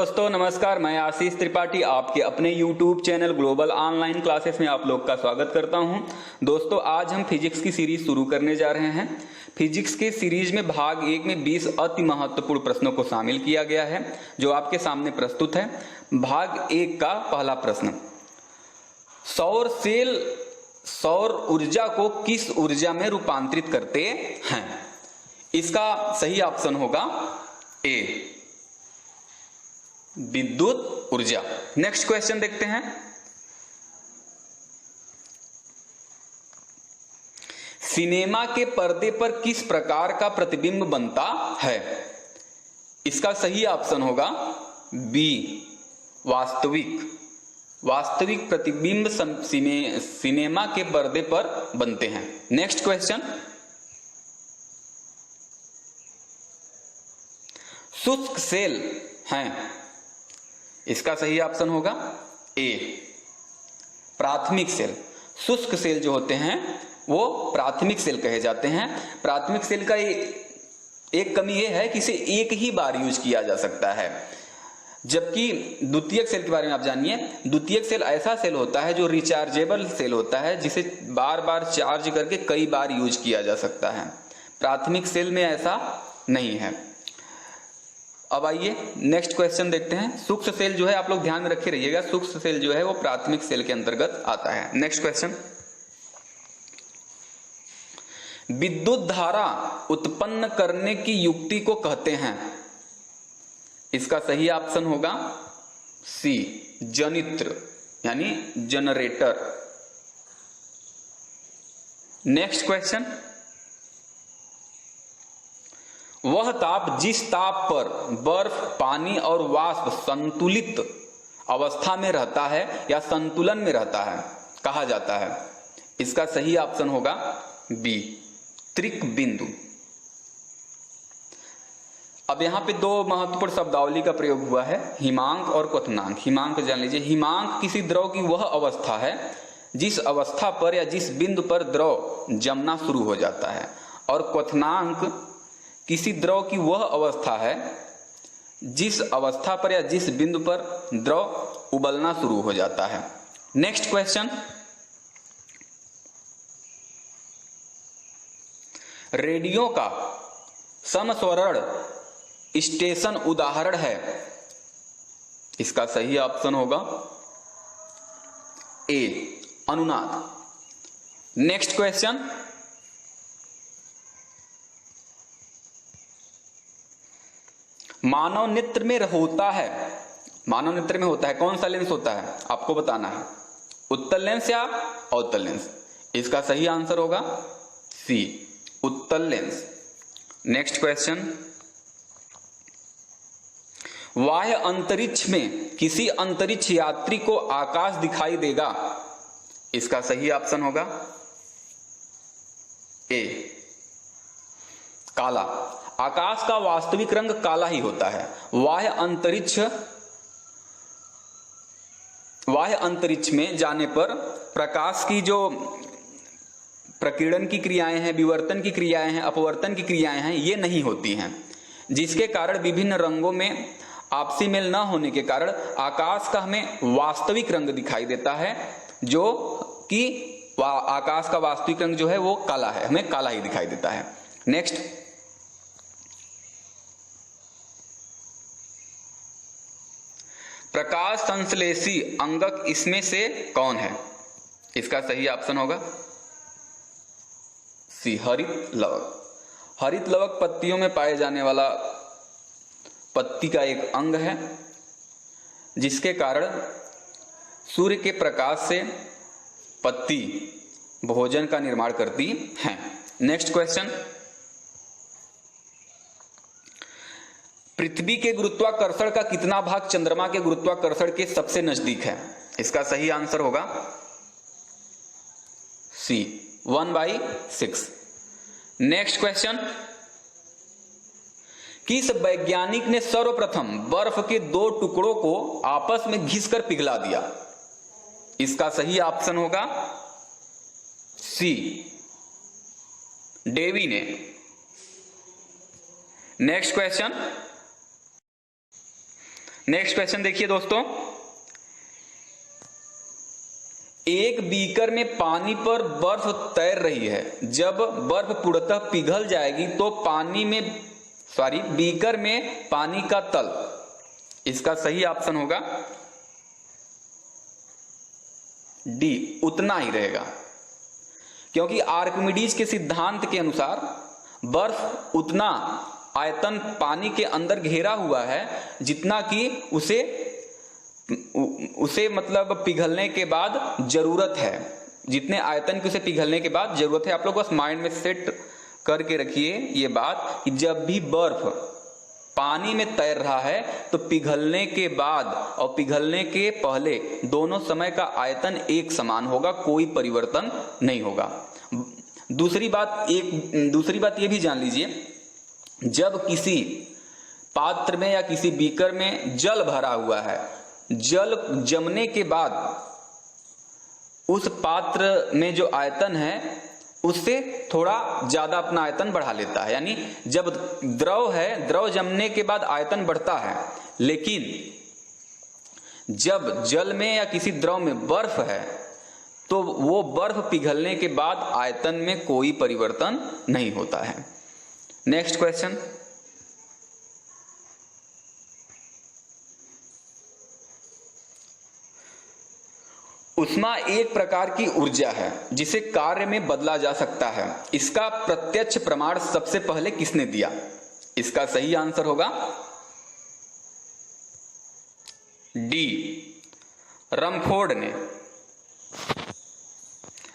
दोस्तों नमस्कार, मैं आशीष त्रिपाठी आपके अपने YouTube channel global online classes में आप लोग का स्वागत करता हूं। दोस्तों आज हम फिजिक्स की सीरीज शुरू करने जा रहे हैं। फिजिक्स के सीरीज में भाग 1 में 20 अति महत्वपूर्ण प्रश्नों को शामिल किया गया है जो आपके सामने प्रस्तुत है। भाग 1 का पहला प्रश्न, सौर सेल सौर ऊर्जा को किस ऊर्जा में रूपांतरित करते हैं? इसका सही ऑप्शन होगा ए, विद्युत ऊर्जा। नेक्स्ट क्वेश्चन देखते हैं। सिनेमा के पर्दे पर किस प्रकार का प्रतिबिंब बनता है? इसका सही ऑप्शन होगा बी, वास्तविक प्रतिबिंब सिनेमा के पर्दे पर बनते हैं। नेक्स्ट क्वेश्चन, शुष्क सेल हैं, इसका सही ऑप्शन होगा ए, प्राथमिक सेल। शुष्क सेल जो होते हैं वो प्राथमिक सेल कहे जाते हैं। प्राथमिक सेल का एक कमी ये है कि इसे एक ही बार यूज किया जा सकता है, जबकि द्वितीयक सेल के बारे में आप जानिए। द्वितीयक सेल ऐसा सेल होता है जो रिचार्जेबल सेल होता है, जिसे बार बार चार्ज करके कई बार यूज किया जा सकता है। प्राथमिक सेल में ऐसा नहीं है। अब आइए नेक्स्ट क्वेश्चन देखते हैं। सूक्ष्म सेल जो है आप लोग ध्यान में रखे रहिएगा, सूक्ष्म सेल जो है वो प्राथमिक सेल के अंतर्गत आता है। नेक्स्ट क्वेश्चन, विद्युत धारा उत्पन्न करने की युक्ति को कहते हैं? इसका सही ऑप्शन होगा सी, जनित्र यानी जनरेटर। नेक्स्ट क्वेश्चन, वह ताप जिस ताप पर बर्फ, पानी और वाष्प संतुलित अवस्था में रहता है या संतुलन में रहता है कहा जाता है? इसका सही ऑप्शन होगा बी, त्रिक बिंदु। अब यहां पे दो महत्वपूर्ण शब्दावली का प्रयोग हुआ है, हिमांक और क्वथनांक। हिमांक जान लीजिए, हिमांक किसी द्रव की वह अवस्था है जिस अवस्था पर या जिस बिंदु पर द्रव जमना शुरू हो जाता है, और क्वथनांक किसी द्रव की वह अवस्था है जिस अवस्था पर या जिस बिंदु पर द्रव उबलना शुरू हो जाता है। नेक्स्ट क्वेश्चन, रेडियो का समस्वरण स्टेशन उदाहरण है? इसका सही ऑप्शन होगा ए, अनुनाद। नेक्स्ट क्वेश्चन, मानव नेत्र में होता है, मानव नेत्र में होता है कौन सा लेंस होता है? आपको बताना है, उत्तल लेंस या अवतल लेंस? इसका सही आंसर होगा सी, उत्तल लेंस। नेक्स्ट क्वेश्चन, बाह्य अंतरिक्ष में किसी अंतरिक्ष यात्री को आकाश दिखाई देगा? इसका सही ऑप्शन होगा ए, काला। आकाश का वास्तविक रंग काला ही होता है। बाह्य अंतरिक्ष में जाने पर प्रकाश की जो प्रकीर्णन की क्रियाएं हैं, विवर्तन की क्रियाएं हैं, अपवर्तन की क्रियाएं हैं, ये नहीं होती हैं, जिसके कारण विभिन्न रंगों में आपसी मेल न होने के कारण आकाश का हमें वास्तविक रंग दिखाई देता है, जो कि आकाश का वास्तविक रंग जो है वो काला है, हमें काला ही दिखाई देता है। नेक्स्ट, प्रकाश संश्लेषी अंगक इसमें से कौन है? इसका सही ऑप्शन होगा सी, हरित लवक। हरित लवक पत्तियों में पाए जाने वाला पत्ती का एक अंग है, जिसके कारण सूर्य के प्रकाश से पत्ती भोजन का निर्माण करती है। नेक्स्ट क्वेश्चन, पृथ्वी के गुरुत्वाकर्षण का कितना भाग चंद्रमा के गुरुत्वाकर्षण के सबसे नजदीक है? इसका सही आंसर होगा सी, 1/6। नेक्स्ट क्वेश्चन, किस वैज्ञानिक ने सर्वप्रथम बर्फ के दो टुकड़ों को आपस में घिसकर पिघला दिया? इसका सही ऑप्शन होगा सी, डेवी ने। नेक्स्ट क्वेश्चन, नेक्स्ट क्वेश्चन देखिए दोस्तों, एक बीकर में पानी पर बर्फ तैर रही है। जब बर्फ पूर्णतः पिघल जाएगी तो बीकर में पानी का तल, इसका सही ऑप्शन होगा डी, उतना ही रहेगा, क्योंकि आर्किमिडीज के सिद्धांत के अनुसार बर्फ उतना आयतन पानी के अंदर घेरा हुआ है जितना कि उसे मतलब पिघलने के बाद जरूरत है, जितने आयतन की उसे पिघलने के बाद जरूरत है। आप लोग बस माइंड में सेट करके रखिए ये बात कि जब भी बर्फ पानी में तैर रहा है तो पिघलने के बाद और पिघलने के पहले दोनों समय का आयतन एक समान होगा, कोई परिवर्तन नहीं होगा। दूसरी बात ये भी जान लीजिए, जब किसी पात्र में या किसी बीकर में जल भरा हुआ है, जल जमने के बाद उस पात्र में जो आयतन है उससे थोड़ा ज्यादा अपना आयतन बढ़ा लेता है। यानी जब द्रव है, द्रव जमने के बाद आयतन बढ़ता है, लेकिन जब जल में या किसी द्रव में बर्फ है तो वो बर्फ पिघलने के बाद आयतन में कोई परिवर्तन नहीं होता है। नेक्स्ट क्वेश्चन, ऊष्मा एक प्रकार की ऊर्जा है जिसे कार्य में बदला जा सकता है। इसका प्रत्यक्ष प्रमाण सबसे पहले किसने दिया? इसका सही आंसर होगा डी, रमफोर्ड ने।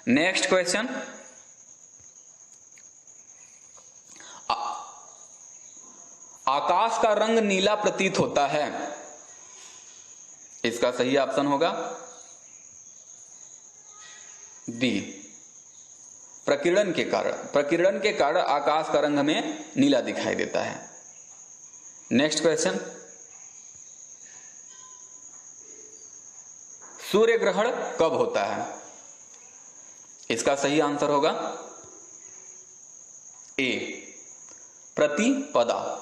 नेक्स्ट क्वेश्चन, आकाश का रंग नीला प्रतीत होता है। इसका सही ऑप्शन होगा बी, प्रकीर्णन के कारण आकाश का रंग हमें नीला दिखाई देता है। नेक्स्ट क्वेश्चन, सूर्य ग्रहण कब होता है? इसका सही आंसर होगा ए, प्रतिपदा।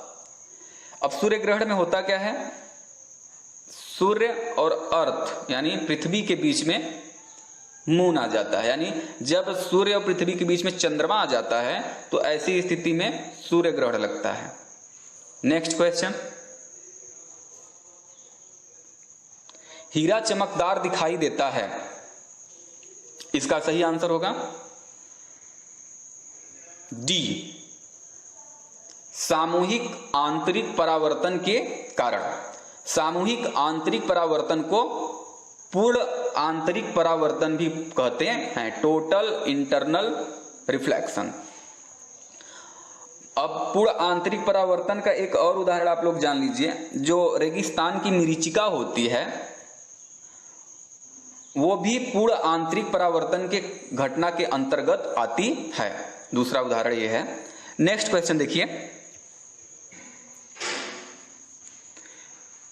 अब सूर्य ग्रहण में होता क्या है, सूर्य और अर्थ यानी पृथ्वी के बीच में मून आ जाता है, यानी जब सूर्य और पृथ्वी के बीच में चंद्रमा आ जाता है तो ऐसी स्थिति में सूर्य ग्रहण लगता है। नेक्स्ट क्वेश्चन, हीरा चमकदार दिखाई देता है। इसका सही आंसर होगा डी, सामूहिक आंतरिक परावर्तन के कारण। सामूहिक आंतरिक परावर्तन को पूर्ण आंतरिक परावर्तन भी कहते हैं, टोटल इंटरनल रिफ्लेक्शन। अब पूर्ण आंतरिक परावर्तन का एक और उदाहरण आप लोग जान लीजिए, जो रेगिस्तान की मरीचिका होती है वो भी पूर्ण आंतरिक परावर्तन के घटना के अंतर्गत आती है। दूसरा उदाहरण ये है। नेक्स्ट क्वेश्चन देखिए,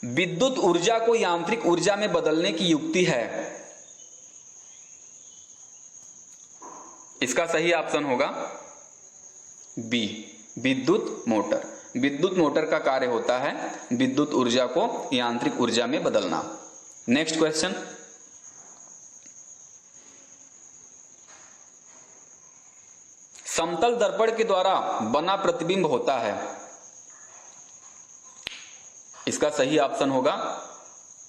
विद्युत ऊर्जा को यांत्रिक ऊर्जा में बदलने की युक्ति है। इसका सही ऑप्शन होगा बी, विद्युत मोटर। विद्युत मोटर का कार्य होता है विद्युत ऊर्जा को यांत्रिक ऊर्जा में बदलना। नेक्स्ट क्वेश्चन, समतल दर्पण के द्वारा बना प्रतिबिंब होता है। इसका सही ऑप्शन होगा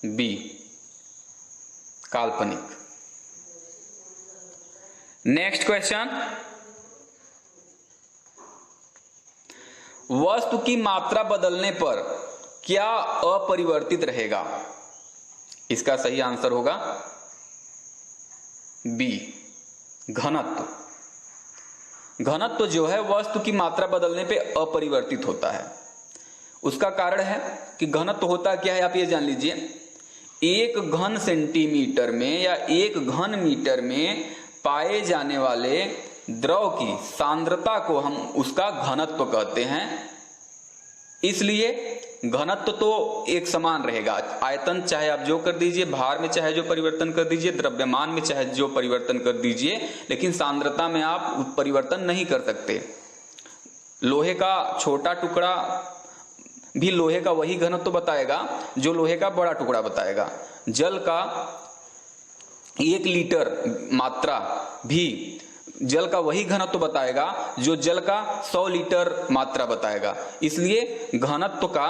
बी, काल्पनिक। नेक्स्ट क्वेश्चन, वस्तु की मात्रा बदलने पर क्या अपरिवर्तित रहेगा? इसका सही आंसर होगा बी, घनत्व। घनत्व जो है वस्तु की मात्रा बदलने पे अपरिवर्तित होता है। उसका कारण है कि घनत्व होता क्या है आप ये जान लीजिए, एक घन सेंटीमीटर में या एक घन मीटर में पाए जाने वाले द्रव की सांद्रता को हम उसका घनत्व कहते हैं। इसलिए घनत्व तो एक समान रहेगा, आयतन चाहे आप जो कर दीजिए, भार में चाहे जो परिवर्तन कर दीजिए, द्रव्यमान में चाहे जो परिवर्तन कर दीजिए, लेकिन सांद्रता में आप परिवर्तन नहीं कर सकते। लोहे का छोटा टुकड़ा भी लोहे का वही घनत्व बताएगा जो लोहे का बड़ा टुकड़ा बताएगा। जल का 1 लीटर मात्रा भी जल का वही घनत्व बताएगा जो जल का 100 लीटर मात्रा बताएगा। इसलिए घनत्व का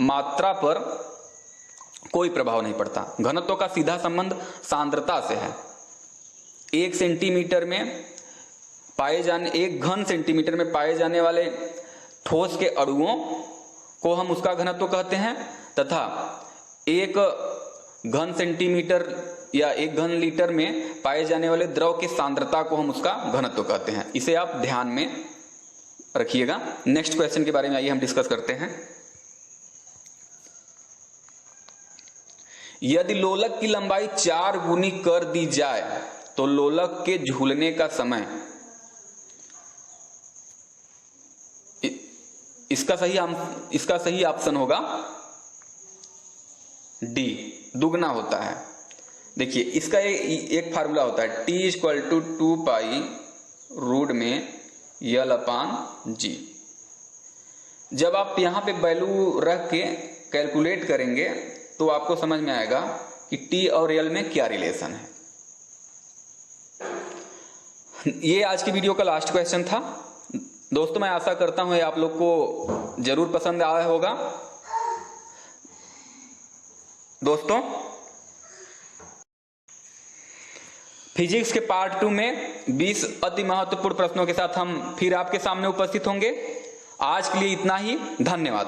मात्रा पर कोई प्रभाव नहीं पड़ता। घनत्व का सीधा संबंध सांद्रता से है। 1 सेंटीमीटर में पाए जाने 1 घन सेंटीमीटर में पाए जाने वाले ठोस के अणुओं को हम उसका घनत्व कहते हैं, तथा 1 घन सेंटीमीटर या 1 घन लीटर में पाए जाने वाले द्रव की सांद्रता को हम उसका घनत्व कहते हैं। इसे आप ध्यान में रखिएगा। नेक्स्ट क्वेश्चन के बारे में आइए हम डिस्कस करते हैं। यदि लोलक की लंबाई 4 गुनी कर दी जाए तो लोलक के झूलने का समय, इसका सही ऑप्शन होगा डी, दुगना होता है। देखिए इसका एक फार्मूला होता है, T = 2 पाई रूट में L/G। जब आप यहां पे वैल्यू रख के कैलकुलेट करेंगे तो आपको समझ में आएगा कि T और L में क्या रिलेशन है। ये आज की वीडियो का लास्ट क्वेश्चन था। दोस्तों मैं आशा करता हूं ये आप लोग को जरूर पसंद आया होगा। दोस्तों फिजिक्स के पार्ट 2 में 20 अति महत्वपूर्ण प्रश्नों के साथ हम फिर आपके सामने उपस्थित होंगे। आज के लिए इतना ही। धन्यवाद।